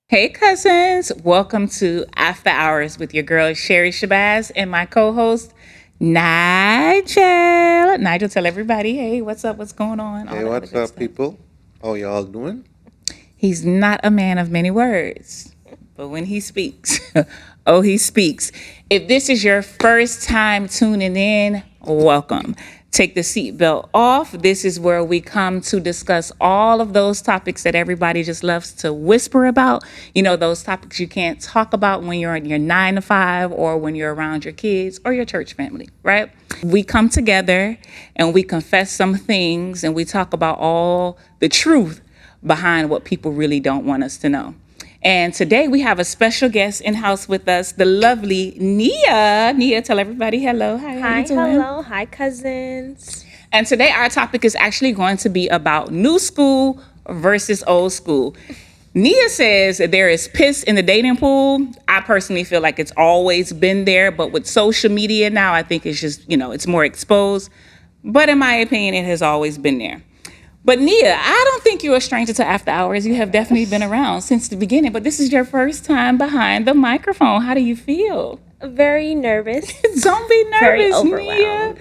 Hey cousins, welcome to After Hours with your girl Sherri Shabazz and my co-host Nigel. Nigel, tell everybody, hey, what's up, what's going on? All Hey, that other what's good up, stuff. people? How y'all doing? He's not a man of many words, but when he speaks, oh, he speaks. If this is your first time tuning in, welcome. Take the seatbelt off. This is where we come to discuss all of those topics that everybody just loves to whisper about. You know, those topics you can't talk about when you're in your 9 to 5 or when you're around your kids or your church family, right? We come together and we confess some things and we talk about all the truth behind what people really don't want us to know. And today we have a special guest in house with us, the lovely Nia. Nia, tell everybody hello. Hi, how Hi, you doing? hello. Hi, cousins. And today our topic is actually going to be about new school versus old school. Nia says that there is piss in the dating pool. I personally feel like it's always been there, but with social media now, I think it's just, it's more exposed. But in my opinion, it has always been there. But Nia, I don't think you're a stranger to After Hours. You have definitely been around since the beginning, but this is your first time behind the microphone. How do you feel? Very nervous. Don't be Very nervous, Nia. overwhelmed.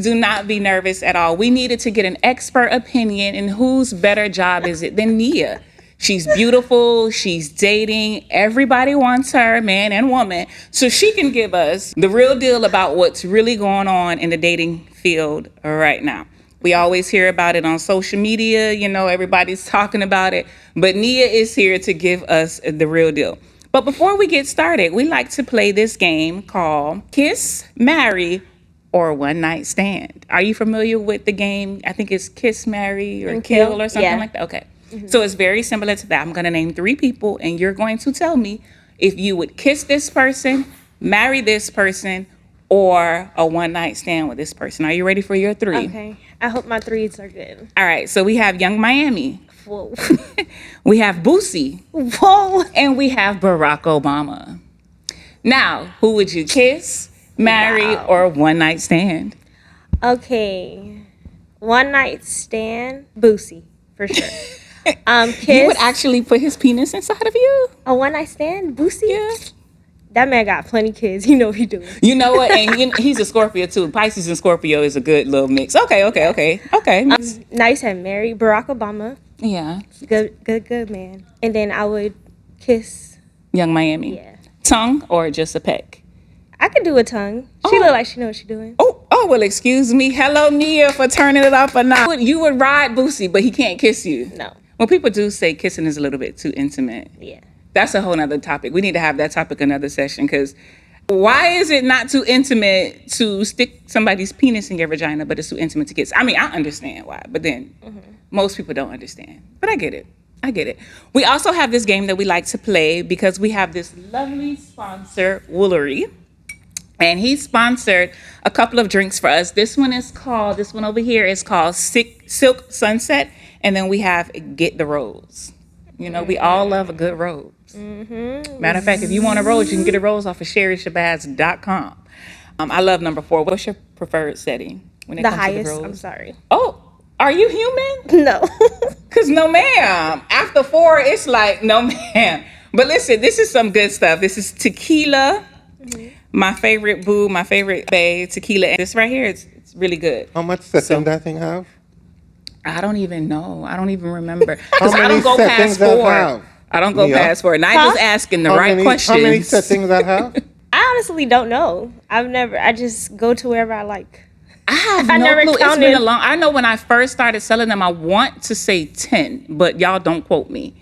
Do not be nervous at all. We needed to get an expert opinion, and whose better job is it than Nia? She's beautiful. She's dating. Everybody wants her, man and woman. So she can give us the real deal about what's really going on in the dating field right now. We always hear about it on social media. Everybody's talking about it. But Nia is here to give us the real deal. But before we get started, we like to play this game called Kiss, Marry, or One Night Stand. Are you familiar with the game? I think it's Kiss, Marry, or And Kill, Kill. or something Yeah. like that. Okay. So it's very similar to that. I'm going to name 3 people, and you're going to tell me if you would kiss this person, marry this person, or a one night stand with this person. Are you ready for your 3? Okay. I hope my threes are good. All right. So we have Young Miami, Whoa. we have Boosie, Whoa. and we have Barack Obama. Now, who would you kiss, marry, Wow. or one night stand? Okay. One night stand. Boosie, for sure. Kiss. You would actually put his penis inside of you? A one night stand? Boosie? Yeah. That man got plenty kids. You know what he doing. You know what? And he's a Scorpio too. Pisces and Scorpio is a good little mix. Okay. Nice and married. Barack Obama. Yeah. Good man. And then I would kiss. Young Miami. Yeah. Tongue or just a peck? I could do a tongue. She look like she know what she doing. Oh, well, excuse me. Hello, Nia, for turning it up or not. You would ride Boosie, but he can't kiss you. No. Well, people do say kissing is a little bit too intimate. Yeah. That's a whole nother topic. We need to have that topic another session, because why is it not too intimate to stick somebody's penis in your vagina, but it's too intimate to kiss? I mean, I understand why, but then most people don't understand. But I get it. We also have this game that we like to play because we have this lovely sponsor, Woolery. And he sponsored a couple of drinks for us. This one over here is called Silk Sunset. And then we have Get the Rose. We all love a good rose. Matter of fact, if you want a rose, you can get a rose off of SherriShabazz.com. I love number 4. What's your preferred setting when it The comes highest. to the rose? I'm sorry. Oh, are you human? No. Because no, ma'am. After 4, it's like, no, ma'am. But listen, this is some good stuff. This is tequila. My favorite my favorite bae, tequila. And this right here, it's really good. How much setting that thing have? I don't even know. I don't even remember. Because I many don't go settings past that 4. have? I don't go Nia? past 4. Nigel's asking the right questions. How many settings that have? I honestly don't know. I just go to wherever I like. I have I no never clue. It's counted. been a long. I know when I first started selling them, I want to say 10, but y'all don't quote me.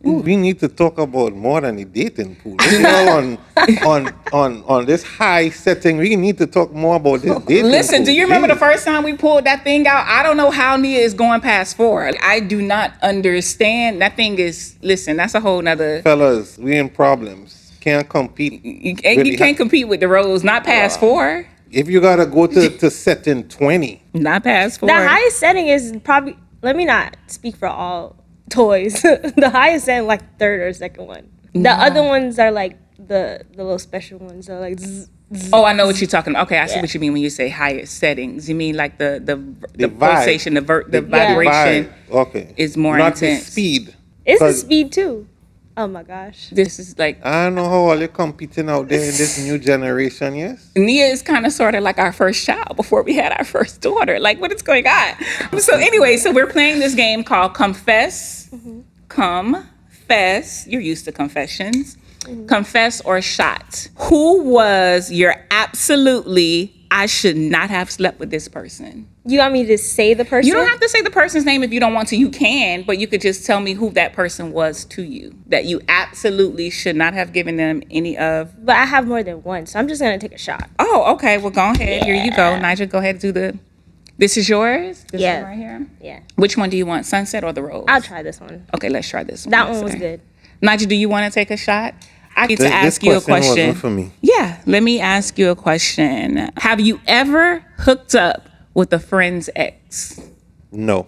We need to talk about more than the dating pool. We're all on this high setting. We need to talk more about this dating pool. Listen, do you remember the Jeez. first time we pulled that thing out? I don't know how Nia is going past 4. I do not understand. That thing is, listen, that's a whole nother. Fellas, we in problems. Can't compete. You can't compete with the rose, not past 4. If you gotta go to setting 20. Not past 4. The highest setting is probably, let me not speak for all toys. The highest setting, like 3rd or 2nd one. The other ones are like the little special ones are like zzz, zzz. Oh, I know what you're talking about. Okay, I see Yeah. what you mean when you say highest settings. You mean like the vibe. pulsation, the vibration Vibe. Okay. is more Not intense. the speed. It's the 'Cause speed too. Oh my gosh. This is like, I don't know how all you're competing out there in this new generation, yes? Nia is kind of sort of like our first child before we had our first daughter. Like, what is going on? So anyway, so we're playing this game called Confess. Confess. You're used to confessions. Confess or shot. Who was your absolutely, I should not have slept with this person? You want me to say the person? You don't have to say the person's name if you don't want to. You can, but you could just tell me who that person was to you that you absolutely should not have given them any of. But I have more than one, so I'm just going to take a shot. Oh, okay. Well, go ahead. Here you go. Nigel, go ahead and do the. This is yours? This Yeah. one right here? Yeah. Which one do you want, Sunset or the Rose? I'll try this one. Okay, let's try this one. That one was good. Nigel, do you want to take a shot? I need to This ask you a question question. wasn't for me. Yeah, let me ask you a question. Have you ever hooked up with a friend's ex? No.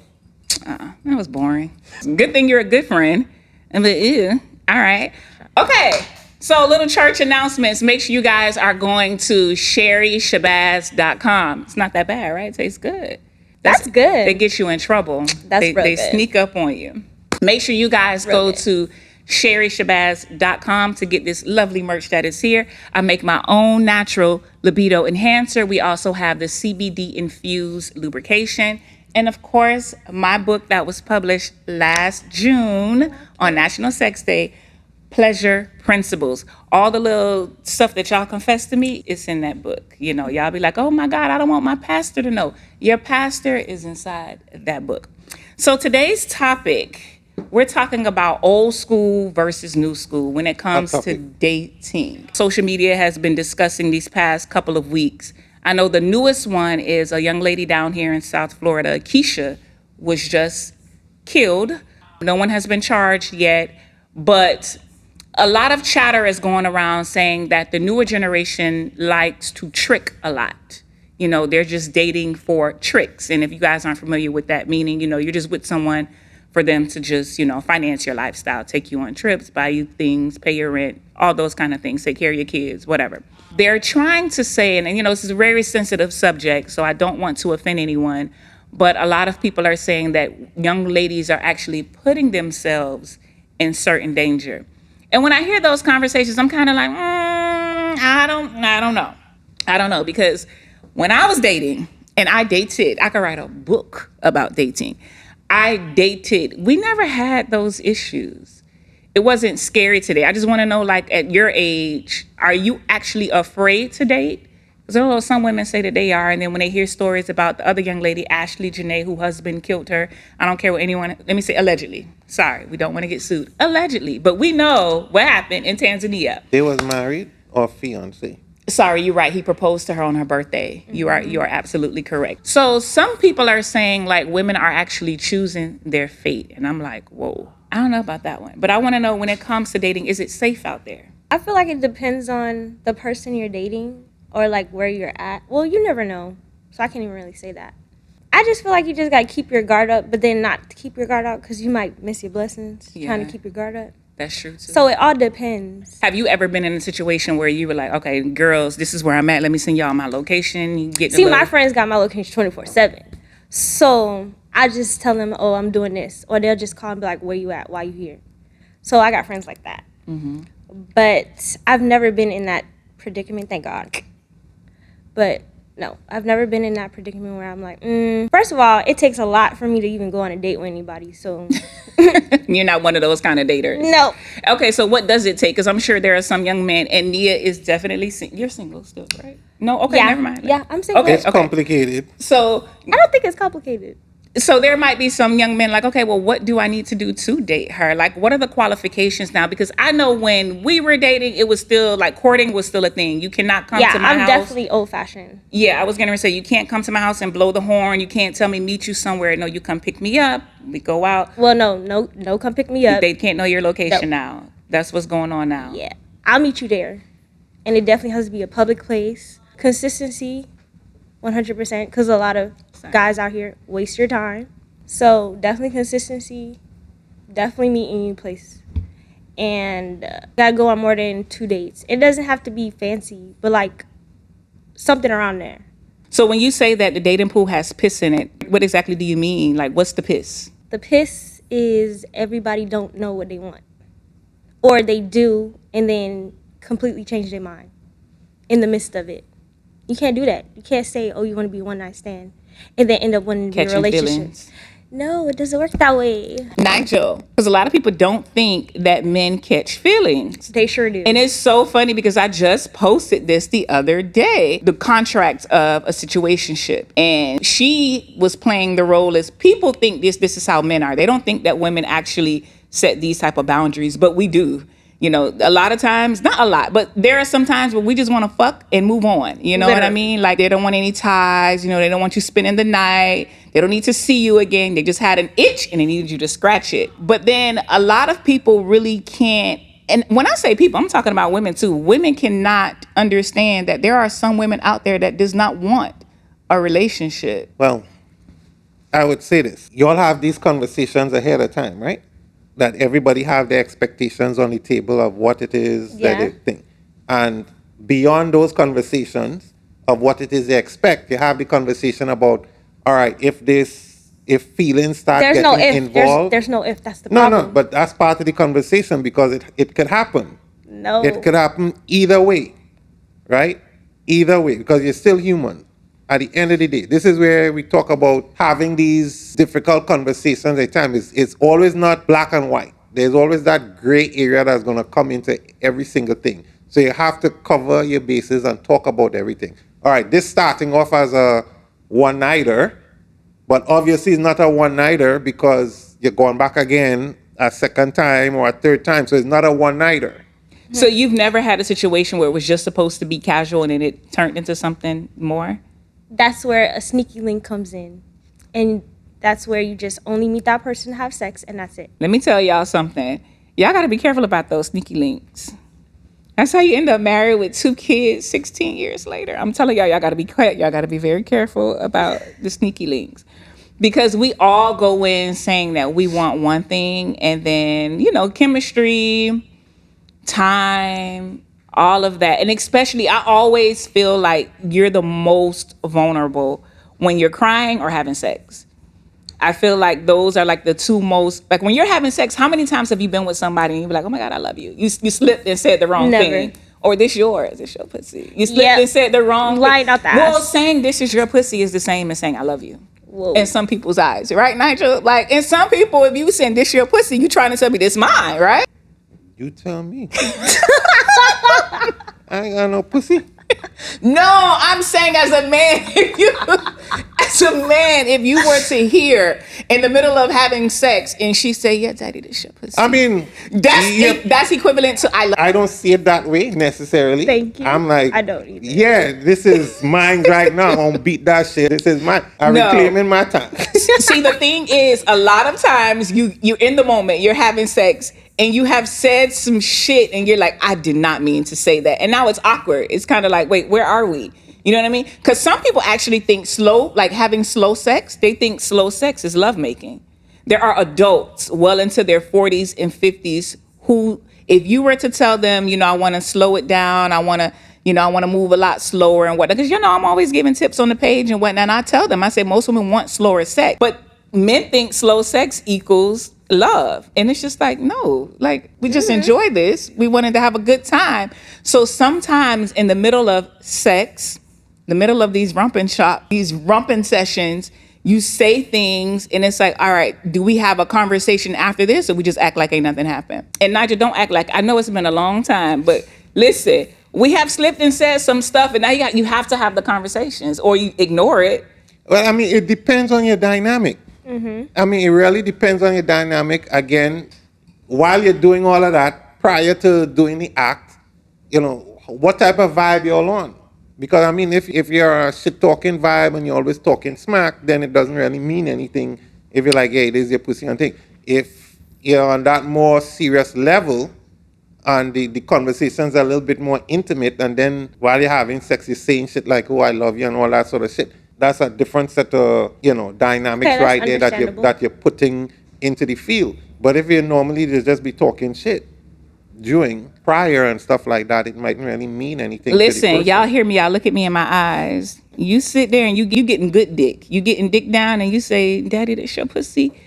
That was boring. Good thing you're a good friend. But ew. All right. Okay. So little church announcements. Make sure you guys are going to Shabazz.com. It's not that bad, right? It tastes good. That's good. They get you in trouble. That's they real they good. sneak up on you. Make sure you guys Real go good. to SherriShabazz.com to get this lovely merch that is here. I make my own natural libido enhancer. We also have the CBD infused lubrication. And of course, my book that was published last June on National Sex Day, Pleasure Principles. All the little stuff that y'all confess to me, it's in that book. You know, y'all be like, oh my God, I don't want my pastor to know. Your pastor is inside that book. So today's topic, we're talking about old school versus new school when it comes to dating. Social media has been discussing these past couple of weeks. I know the newest one is a young lady down here in South Florida, Keisha, was just killed. No one has been charged yet, but a lot of chatter is going around saying that the newer generation likes to trick a lot. You know, they're just dating for tricks. And if you guys aren't familiar with that, meaning, you know, you're just with someone for them to just, you know, finance your lifestyle, take you on trips, buy you things, pay your rent, all those kind of things, take care of your kids, whatever. They're trying to say, and you know, this is a very sensitive subject, so I don't want to offend anyone, but a lot of people are saying that young ladies are actually putting themselves in certain danger. And when I hear those conversations, I'm kind of like, I don't know. I don't know, because when I was dating, and I dated, I could write a book about dating. I dated, we never had those issues. It wasn't scary to date. I just want to know, like, at your age, are you actually afraid to date? Because I know some women say that they are, and then when they hear stories about the other young lady, Ashley Janae, whose husband killed her, I don't care what anyone, let me say allegedly. Sorry, we don't want to get sued. Allegedly. But we know what happened in Tanzania. They was married or fiancé? Sorry, you're right. He proposed to her on her birthday. You are absolutely correct. So some people are saying like women are actually choosing their fate. And I'm like, whoa, I don't know about that one. But I want to know, when it comes to dating, is it safe out there? I feel like it depends on the person you're dating or like where you're at. Well, you never know. So I can't even really say that. I just feel like you just got to keep your guard up, but then not keep your guard up because you might miss your blessings trying to keep your guard up. That's true too. So it all depends. Have you ever been in a situation where you were like, okay, girls, this is where I'm at. Let me send y'all my location. You get See, my friends got my location 24/7. So I just tell them, oh, I'm doing this. Or they'll just call and be like, where you at? Why you here? So I got friends like that. Mm-hmm. But I've never been in that predicament, thank God. But no, I've never been in that predicament where I'm like, First of all, it takes a lot for me to even go on a date with anybody. So You're not one of those kind of daters. no. Okay, so what does it take? Because I'm sure there are some young men, and Nia is definitely you're single still, right? No, okay, Yeah. never mind. Yeah, I'm single. Okay. It's complicated. So I don't think it's complicated. there might be some young men like, okay, well, what do I need to do to date her? Like, what are the qualifications now? Because I know when we were dating, it was still like courting was still a thing. You cannot come to my I'm house. definitely old fashioned. Yeah, I was gonna say you can't come to my house and blow the horn. You can't tell me meet you somewhere. No, you come pick me up. We go out. Well, no, come pick me up. They can't know your location now. That's what's going on now. Yeah, I'll meet you there. And it definitely has to be a public place. Consistency, 100%, because a lot of guys out here waste your time. So definitely consistency, definitely meet in your place. And gotta go on more than 2 dates. It doesn't have to be fancy, but like something around there. So when you say that the dating pool has piss in it, what exactly do you mean? Like, what's the piss? The piss is everybody don't know what they want. or they do and then completely change their mind in the midst of it. You can't do that. You can't say, oh, you want to be one night stand and then end up wanting to be in a Catching relationship. feelings. No, it doesn't work that way. Nigel, because a lot of people don't think that men catch feelings. They sure do. And it's so funny because I just posted this the other day, the contract of a situationship. And she was playing the role as people think this is how men are. They don't think that women actually set these type of boundaries, but we do. You know, a lot of times, not a lot, but there are some times where we just want to fuck and move on. You know what I mean? Like, they don't want any ties. You know, they don't want you spending the night. They don't need to see you again. They just had an itch and they needed you to scratch it. But then a lot of people really can't. And when I say people, I'm talking about women too. Women cannot understand that there are some women out there that does not want a relationship. Well, I would say this. You all have these conversations ahead of time, right? That everybody have their expectations on the table of what it is that they think. And beyond those conversations of what it is they expect, you have the conversation about, all right, if feelings start getting involved. There's no if, that's the problem. No, but that's part of the conversation because it could happen. No. It could happen either way, right? Either way, because you're still human. At the end of the day, this is where we talk about having these difficult conversations at times. It's always not black and white. There's always that gray area that's going to come into every single thing. So you have to cover your bases and talk about everything. All right, this starting off as a one-nighter, but obviously it's not a one-nighter because you're going back again a second time or a third time. So it's not a one-nighter. So you've never had a situation where it was just supposed to be casual and then it turned into something more? That's where a sneaky link comes in. And that's where you just only meet that person to have sex, and that's it. Let me tell y'all something. Y'all got to be careful about those sneaky links. That's how you end up married with 2 kids 16 years later. I'm telling y'all got to be quiet. Y'all got to be very careful about the sneaky links. Because we all go in saying that we want one thing, and then, you know, chemistry, time, all of that. And especially, I always feel like you're the most vulnerable when you're crying or having sex. I feel like those are like the two most, like when you're having sex, how many times have you been with somebody and you're like, oh my God, I love you. You slipped and said the wrong thing. Or this yours, this your pussy. You slipped and said the wrong thing. Lying out the ass. Well, saying this is your pussy is the same as saying I love you. Whoa. In some people's eyes, right, Nigel? Like, in some people, if you saying this your pussy, you trying to tell me this mine, right? You tell me. I ain't got no pussy. No, I'm saying as a man, if you were to hear in the middle of having sex and she say, yeah, daddy, this your pussy. I mean, that's equivalent to I love you. I don't see it that way necessarily. Thank you. I'm like, I don't either. Yeah, this is mine right now. I'm gonna beat that shit. This is mine. I'm reclaiming my time. See, the thing is, a lot of times you're in the moment, you're having sex, and you have said some shit, and you're like, I did not mean to say that. And now it's awkward. It's kind of like, wait, where are we? You know what I mean? Because some people actually think having slow sex, they think slow sex is lovemaking. There are adults well into their 40s and 50s who, if you were to tell them, you know, I want to slow it down, I want to move a lot slower and whatnot. Because, you know, I'm always giving tips on the page and whatnot. And I tell them, I say, most women want slower sex. But men think slow sex equals love. And it's just like, no, like, we just enjoy this. We wanted to have a good time. So sometimes in the middle of sex, the middle of these rumping sessions, you say things and it's like, all right, do we have a conversation after this or we just act like ain't nothing happened? And Nigel, don't act like, I know it's been a long time, but listen, we have slipped and said some stuff and now you have to have the conversations or you ignore it. Well, I mean, it depends on your dynamic. Mm-hmm. I mean, it really depends on your dynamic. Again, while you're doing all of that, prior to doing the act, you know, what type of vibe you're on. Because, I mean, if you're a shit-talking vibe and you're always talking smack, then it doesn't really mean anything if you're like, hey, this is your pussy and thing. If you're on that more serious level and the conversation's a little bit more intimate, and then while you're having sex, you're saying shit like, oh, I love you and all that sort of shit, that's a different set of, you know, dynamics right there that you're putting into the field. But if you're normally to just be talking shit during, prior and stuff like that, it mightn't really mean anything. Listen, y'all hear me, y'all look at me in my eyes. You sit there and you getting good dick. You getting dick down and you say, daddy, this your pussy.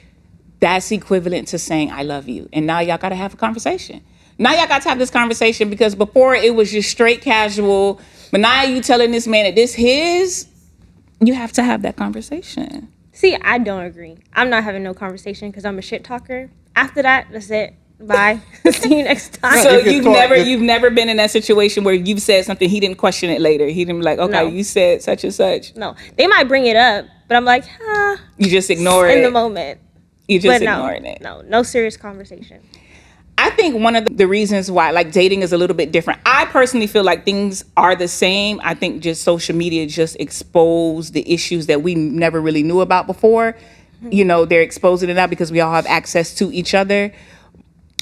That's equivalent to saying I love you. And now y'all got to have a conversation. Now y'all got to have this conversation because before it was just straight casual. But now you telling this man that this his, you have to have that conversation. See, I don't agree. I'm not having no conversation because I'm a shit talker. After that, that's it. Bye. See you next time. So you've never been in that situation where you've said something, he didn't question it later. He didn't be like, okay, No. you said such and such. No, they might bring it up, but I'm like, You just ignore it. in the moment. You just But ignoring it. No serious conversation. I think one of the reasons why like dating is a little bit different. I personally feel like things are the same. I think just social media just exposed the issues that we never really knew about before. You know, they're exposing it now because we all have access to each other.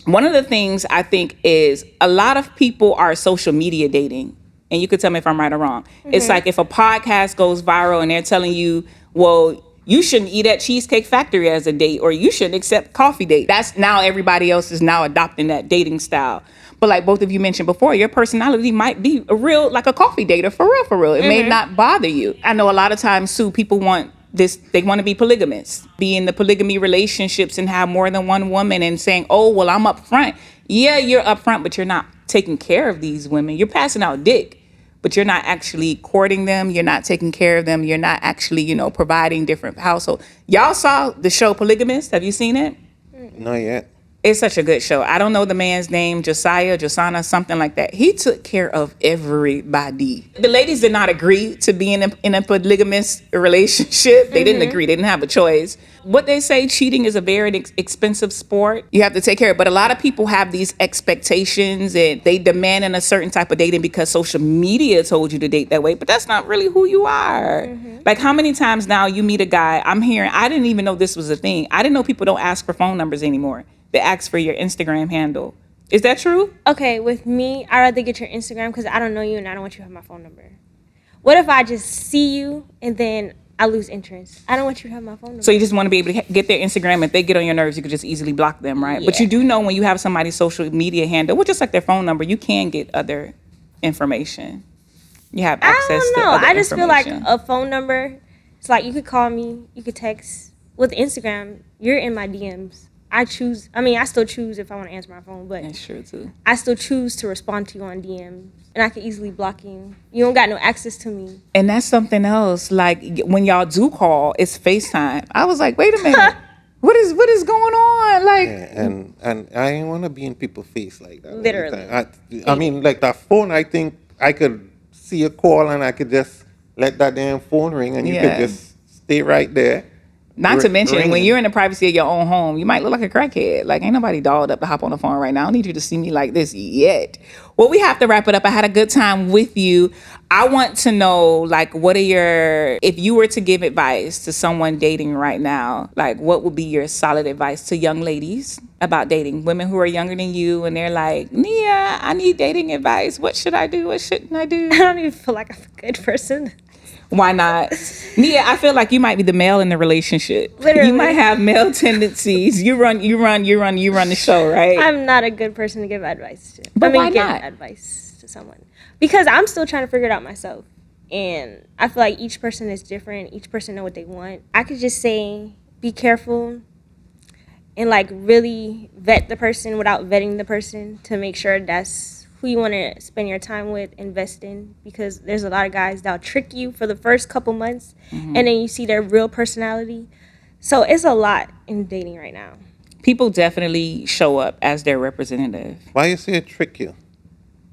One of the things I think is a lot of people are social media dating. And you could tell me if I'm right or wrong. It's like if a podcast goes viral and they're telling you, well, you shouldn't eat at Cheesecake Factory as a date, or you shouldn't accept coffee date. That's now everybody else is now adopting that dating style. But like both of you mentioned before, your personality might be a real, like a coffee dater for real. It may not bother you. I know a lot of times too, people want this, they want to be polygamous, be in the polygamy relationships and have more than one woman and saying, oh, well, I'm up front. Yeah, you're up front, but you're not taking care of these women. You're passing out dick, but you're not actually courting them. You're not taking care of them. You're not actually, you know, providing different household. Y'all saw the show Polygamist. Have you seen it? Not yet. It's such a good show. I don't know the man's name, Josana, something like that. He took care of everybody. The ladies did not agree to be in a polygamous relationship. They didn't agree. They didn't have a choice. What they say, cheating is a very expensive sport. You have to take care of it. But a lot of people have these expectations and they demand in a certain type of dating because social media told you to date that way. But that's not really who you are. Like how many times now you meet a guy, I'm hearing, I didn't even know this was a thing. I didn't know people don't ask for phone numbers anymore. They ask for your Instagram handle. Is that true? Okay, with me, I'd rather get your Instagram because I don't know you and I don't want you to have my phone number. What if I just see you and then I lose interest? I don't want you to have my phone number. So you just want to be able to get their Instagram. If they get on your nerves, you could just easily block them, right? Yeah. But you do know when you have somebody's social media handle, well, just like their phone number, you can get other information. You have access to other information. I don't know. I just feel like a phone number, it's like you could call me, you could text. With Instagram, you're in my DMs. I still choose if I want to answer my phone, but That's true too. I still choose to respond to you on DM, and I can easily block you. You don't got no access to me. And that's something else. Like when y'all do call, it's FaceTime. I was like, wait a minute. What is going on? Like, Yeah, and I ain't want to be in people's face like that. all the Literally. time. I mean, like that phone, I think I could see a call and I could just let that damn phone ring and you Yeah. could just stay right there. not to mention when ringing. you're in the privacy of your own home, you might look like a crackhead. Like ain't nobody dolled up to hop on the phone right now. I don't need you to see me like this yet. Well, we have to wrap it up. I had a good time with you. I want to know, like, what are if you were to give advice to someone dating right now, like what would be your solid advice to young ladies about dating? Women who are younger than you and they're like, Nia, I need dating advice. What should I do? What shouldn't I do? I don't even feel like I'm a good person. Why not? Nia, I feel like you might be the male in the relationship. Literally. You might have male tendencies. You run the show, right? I'm not a good person to give advice to. But why give not? advice to someone because I'm still trying to figure it out myself, and I feel like each person is different. Each person know what they want. I could just say, be careful, and like really vet the person without vetting the person to make sure that's who you want to spend your time with, invest in, because there's a lot of guys that'll trick you for the first couple months, and then you see their real personality. So it's a lot in dating right now. People definitely show up as their representative. Why you say it trick you?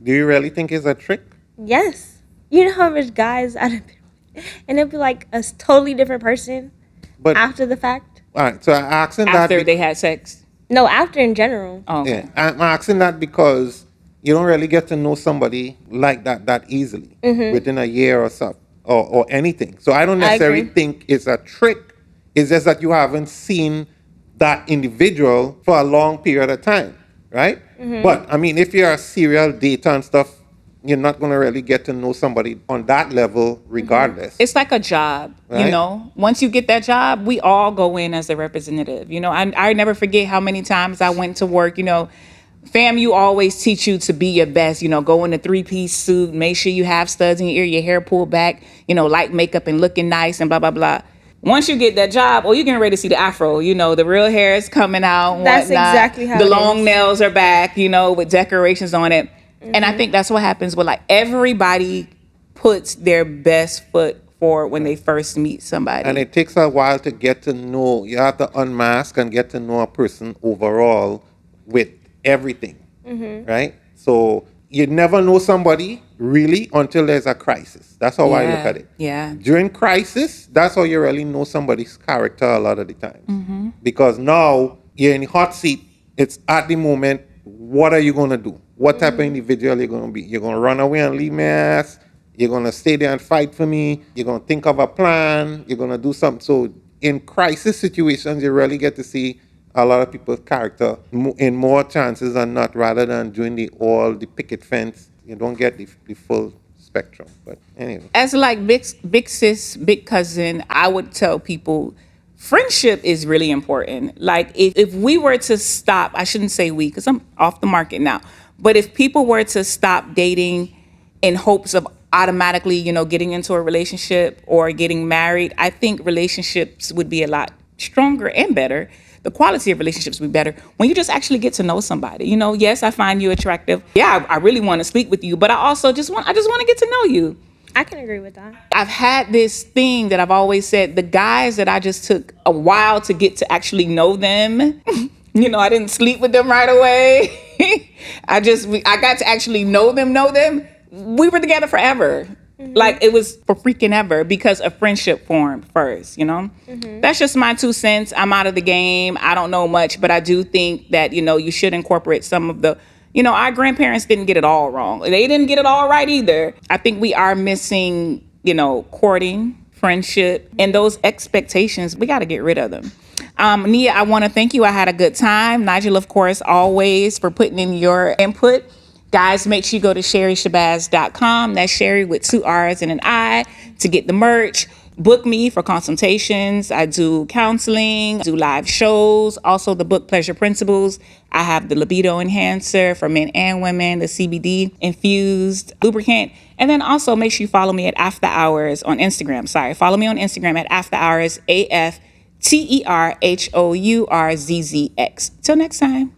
Do you really think it's a trick? Yes. You know how much guys I've been with, and it'll be like a totally different person But after the fact. all right, so I'm asking that. After they had sex. No, after in general. Oh, okay. Yeah, I'm asking that because you don't really get to know somebody like that easily within a year or so, or anything. So I don't necessarily agree. think it's a trick. It's just that you haven't seen that individual for a long period of time, right? But I mean, if you're a serial dater and stuff, you're not going to really get to know somebody on that level regardless. It's like a job, you Right. know. Once you get that job, we all go in as a representative. You know, I never forget how many times I went to work, you know. FAMU always teach you to be your best, you know, go in a 3-piece suit, make sure you have studs in your ear, your hair pulled back, you know, light makeup and looking nice and blah, blah, blah. Once you get that job, you're getting ready to see the afro. You know, the real hair is coming out and That's whatnot. exactly how the it long is. nails are back, you know, with decorations on it. And I think that's what happens with like everybody puts their best foot forward when they first meet somebody. And it takes a while to get to know. You have to unmask and get to know a person overall with everything, right? So you never know somebody really until there's a crisis. That's how I look at it. Yeah. During crisis, that's how you really know somebody's character a lot of the times. Because now you're in the hot seat. It's at the moment. What are you going to do? What type of individual are you going to be? You're going to run away and leave my ass? You're going to stay there and fight for me? You're going to think of a plan? You're going to do something? So in crisis situations, you really get to see a lot of people's character in more chances than not, rather than doing the picket fence. You don't get the full spectrum. But anyway. As like big sis, big cousin, I would tell people friendship is really important. Like if we were to stop, I shouldn't say we, because I'm off the market now, but if people were to stop dating in hopes of automatically, you know, getting into a relationship or getting married, I think relationships would be a lot stronger and better. The quality of relationships would be better when you just actually get to know somebody. You know, yes, I find you attractive. Yeah, I really want to speak with you, but I also just want to get to know you. I can agree with that. I've had this thing that I've always said, the guys that I just took a while to get to actually know them, you know, I didn't sleep with them right away. I got to actually know them. We were together forever. Like it was for freaking ever because a friendship formed first, you know? That's just my 2 cents. I'm out of the game. I don't know much, but I do think that, you know, you should incorporate some of the, you know, our grandparents didn't get it all wrong. They didn't get it all right either. I think we are missing, you know, courting, friendship, and those expectations. We got to get rid of them. Nia, I want to thank you. I had a good time. Nigel, of course, always for putting in your input. Guys, make sure you go to SherriShabazz.com. That's Sherri with 2 R's and an I to get the merch. Book me for consultations. I do counseling, do live shows. Also, the book Pleasure Principles. I have the libido enhancer for men and women, the CBD infused lubricant. And then also make sure you follow me at AfterHourz on Instagram. Follow me on Instagram at AfterHourz, AfterHourz. Till next time.